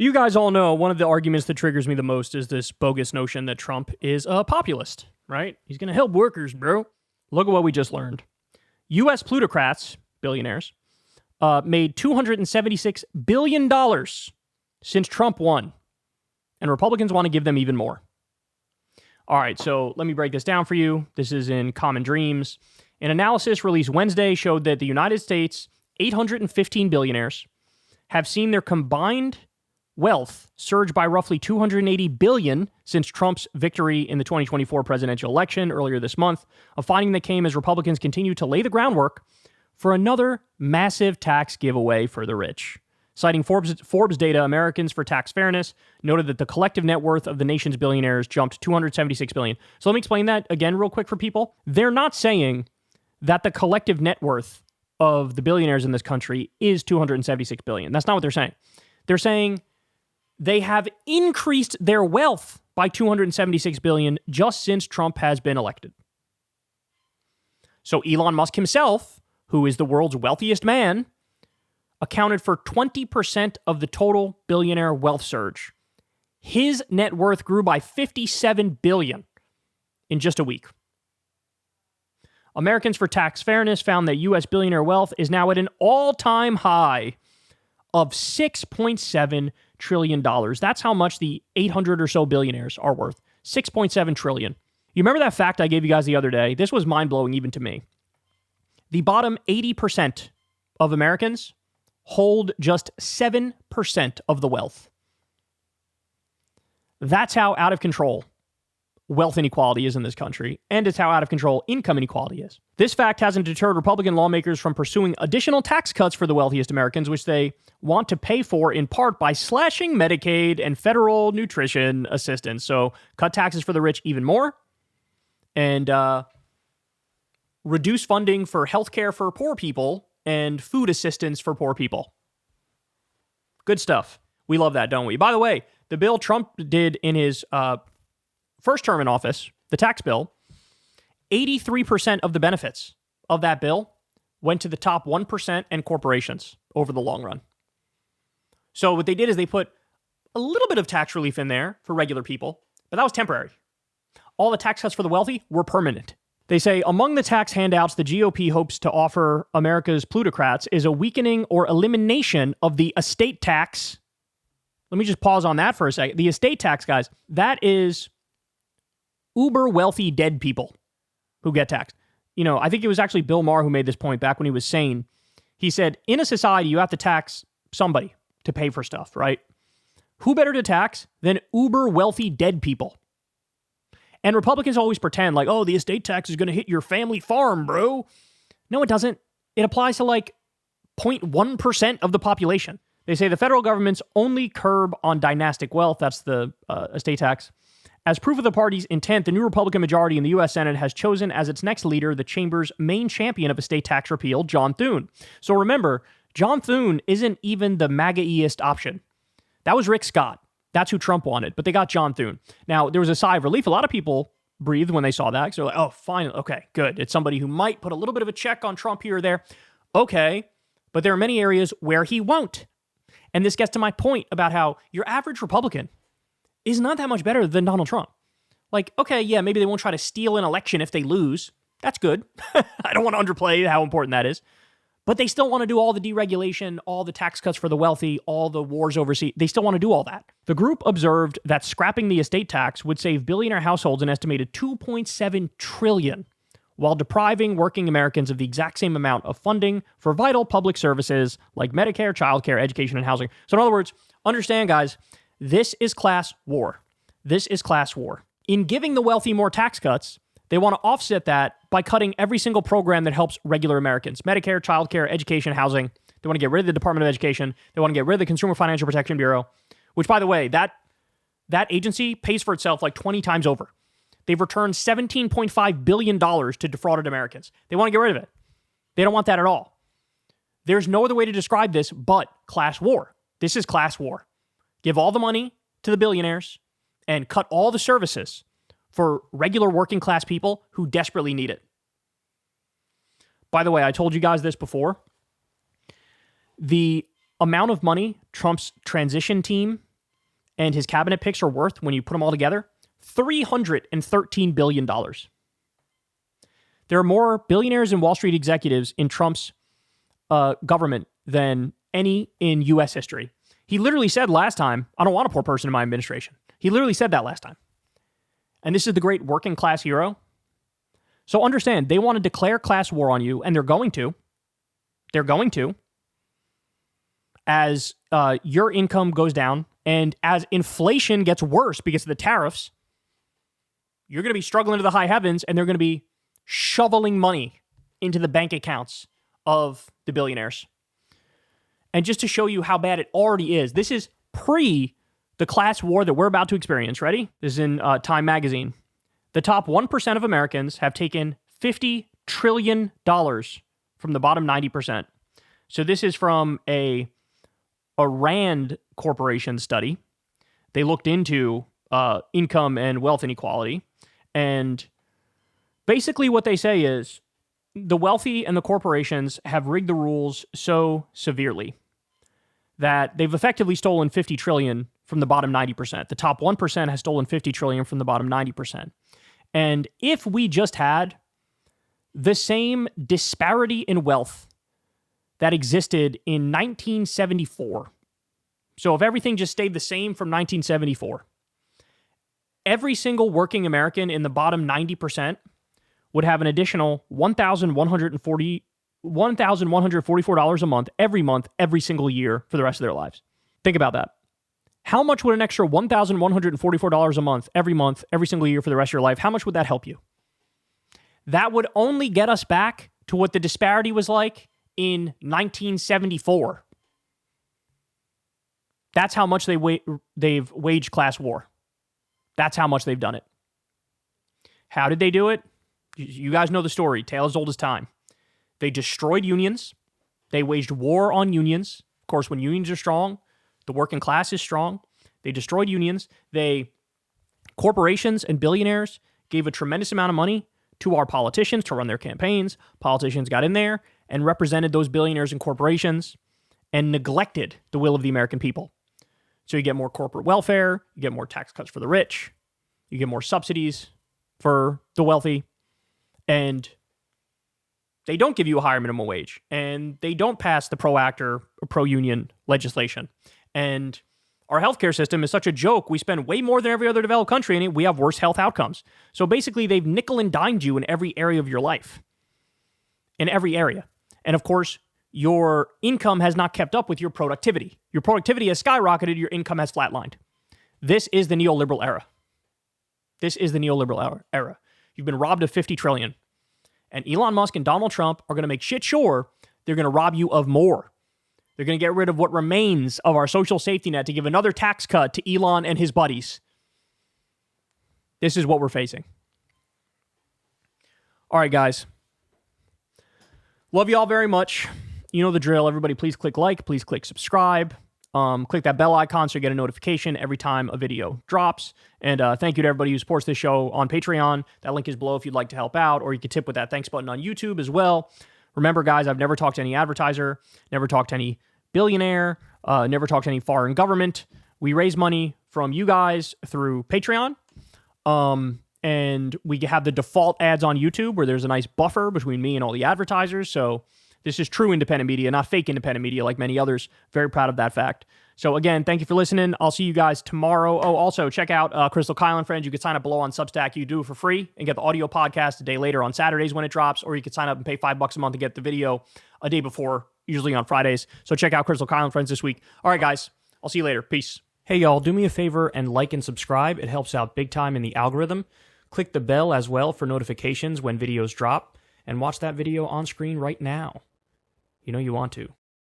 You guys all know one of the arguments that triggers me the most is this bogus notion that Trump is a populist, right? He's going to help workers, bro. Look at what we just learned. U.S. plutocrats, billionaires, made $276 billion since Trump won. And Republicans want to give them even more. All right, so let me break this down for you. This is in Common Dreams. An analysis released Wednesday showed that the United States' 815 billionaires have seen their combined wealth surge by roughly $280 billion since Trump's victory in the 2024 presidential election earlier this month, a finding that came as Republicans continue to lay the groundwork for another massive tax giveaway for the rich. Citing Forbes data, Americans for Tax Fairness noted that the collective net worth of the nation's billionaires jumped $276 billion. So let me explain that again real quick for people. They're not saying that the collective net worth of the billionaires in this country is $276 billion. That's not what they're saying. They're saying they have increased their wealth by $276 billion just since Trump has been elected. So Elon Musk himself, who is the world's wealthiest man, accounted for 20% of the total billionaire wealth surge. His net worth grew by $57 billion in just a week. Americans for Tax Fairness found that U.S. billionaire wealth is now at an all-time high of $6.7 trillion. That's how much the 800 or so billionaires are worth. $6.7 trillion. You remember that fact I gave you guys the other day? This was mind-blowing even to me. The bottom 80% of Americans hold just 7% of the wealth. That's how out of control wealth inequality is in this country, and it's how out of control income inequality is. This fact hasn't deterred Republican lawmakers from pursuing additional tax cuts for the wealthiest Americans, which they want to pay for in part by slashing Medicaid and federal nutrition assistance. So cut taxes for the rich even more, and reduce funding for healthcare for poor people and food assistance for poor people. Good stuff. We love that, don't we? By the way, the bill Trump did in his first term in office, the tax bill, 83% of the benefits of that bill went to the top 1% and corporations over the long run. So what they did is they put a little bit of tax relief in there for regular people, but that was temporary. All the tax cuts for the wealthy were permanent. They say, among the tax handouts the GOP hopes to offer America's plutocrats is a weakening or elimination of the estate tax. Let me just pause on that for a second. The estate tax, guys, that is uber wealthy dead people who get taxed. You know, I think it was actually Bill Maher who made this point back when he was sane. He said, in a society, you have to tax somebody to pay for stuff, right? Who better to tax than uber wealthy dead people? And Republicans always pretend like, oh, the estate tax is going to hit your family farm, bro. No, it doesn't. It applies to like 0.1% of the population. They say the federal government's only curb on dynastic wealth, that's the estate tax. As proof of the party's intent, the new Republican majority in the U.S. Senate has chosen as its next leader the chamber's main champion of estate tax repeal, John Thune. So remember, John Thune isn't even the MAGA-iest option. That was Rick Scott. That's who Trump wanted, but they got John Thune. Now, there was a sigh of relief. A lot of people breathed when they saw that. So they're like, oh, fine. Okay, good. It's somebody who might put a little bit of a check on Trump here or there. Okay, but there are many areas where he won't. And this gets to my point about how your average Republican is not that much better than Donald Trump. Like, okay, yeah, maybe they won't try to steal an election if they lose. That's good. I don't want to underplay how important that is. But they still want to do all the deregulation, all the tax cuts for the wealthy, all the wars overseas. They still want to do all that. The group observed that scrapping the estate tax would save billionaire households an estimated $2.7 trillion, while depriving working Americans of the exact same amount of funding for vital public services like Medicare, childcare, education, and housing. So in other words, understand, guys, this is class war. This is class war. In giving the wealthy more tax cuts, they want to offset that by cutting every single program that helps regular Americans. Medicare, childcare, education, housing. They want to get rid of the Department of Education. They want to get rid of the Consumer Financial Protection Bureau, which, by the way, that agency pays for itself like 20 times over. They've returned $17.5 billion to defrauded Americans. They want to get rid of it. They don't want that at all. There's no other way to describe this but class war. This is class war. Give all the money to the billionaires and cut all the services for regular working class people who desperately need it. By the way, I told you guys this before. The amount of money Trump's transition team and his cabinet picks are worth, when you put them all together, $313 billion. There are more billionaires and Wall Street executives in Trump's government than any in U.S. history. He literally said last time, I don't want a poor person in my administration. He literally said that last time. And this is the great working class hero. So understand, they want to declare class war on you, and they're going to. They're going to. As your income goes down, and as inflation gets worse because of the tariffs, you're going to be struggling to the high heavens, and they're going to be shoveling money into the bank accounts of the billionaires. And just to show you how bad it already is, this is pre the class war that we're about to experience. Ready? This is in Time magazine. The top 1% of Americans have taken $50 trillion from the bottom 90%. So this is from a Rand Corporation study. They looked into income and wealth inequality. And basically what they say is the wealthy and the corporations have rigged the rules so severely that they've effectively stolen $50 trillion from the bottom 90%. The top 1% has stolen $50 trillion from the bottom 90%. And if we just had the same disparity in wealth that existed in 1974, so if everything just stayed the same from 1974, every single working American in the bottom 90% would have an additional $1,144 a month, every single year for the rest of their lives. Think about that. How much would an extra $1,144 a month, every single year for the rest of your life, how much would that help you? That would only get us back to what the disparity was like in 1974. That's how much they've waged class war. That's how much they've done it. How did they do it? You guys know the story, tale as old as time. They destroyed unions. They waged war on unions. Of course, when unions are strong, the working class is strong. They destroyed unions. Corporations and billionaires gave a tremendous amount of money to our politicians to run their campaigns. Politicians got in there and represented those billionaires and corporations and neglected the will of the American people. So you get more corporate welfare, you get more tax cuts for the rich, you get more subsidies for the wealthy, and they don't give you a higher minimum wage, and they don't pass the pro-actor or pro-union legislation. And our healthcare system is such a joke. We spend way more than every other developed country in it. We have worse health outcomes. So basically, they've nickel and dimed you in every area of your life. In every area. And of course, your income has not kept up with your productivity. Your productivity has skyrocketed. Your income has flatlined. This is the neoliberal era. This is the neoliberal era. You've been robbed of $50 trillion. And Elon Musk and Donald Trump are going to make shit sure they're going to rob you of more. They're going to get rid of what remains of our social safety net to give another tax cut to Elon and his buddies. This is what we're facing. All right, guys. Love you all very much. You know the drill. Everybody, please click like. Please click subscribe. Click that bell icon so you get a notification every time a video drops. And thank you to everybody who supports this show on Patreon. That link is below if you'd like to help out, or you can tip with that thanks button on YouTube as well. Remember, guys, I've never talked to any advertiser, never talked to any billionaire, never talked to any foreign government. We raise money from you guys through Patreon. And we have the default ads on YouTube where there's a nice buffer between me and all the advertisers. So this is true independent media, not fake independent media like many others. Very proud of that fact. So again, thank you for listening. I'll see you guys tomorrow. Oh, also check out Crystal Kyle and Friends. You can sign up below on Substack. You do it for free and get the audio podcast a day later on Saturdays when it drops, or you can sign up and pay $5 a month to get the video a day before, usually on Fridays. So check out Crystal Kyle and Friends this week. All right, guys. I'll see you later. Peace. Hey, y'all. Do me a favor and like and subscribe. It helps out big time in the algorithm. Click the bell as well for notifications when videos drop, and watch that video on screen right now. You know you want to.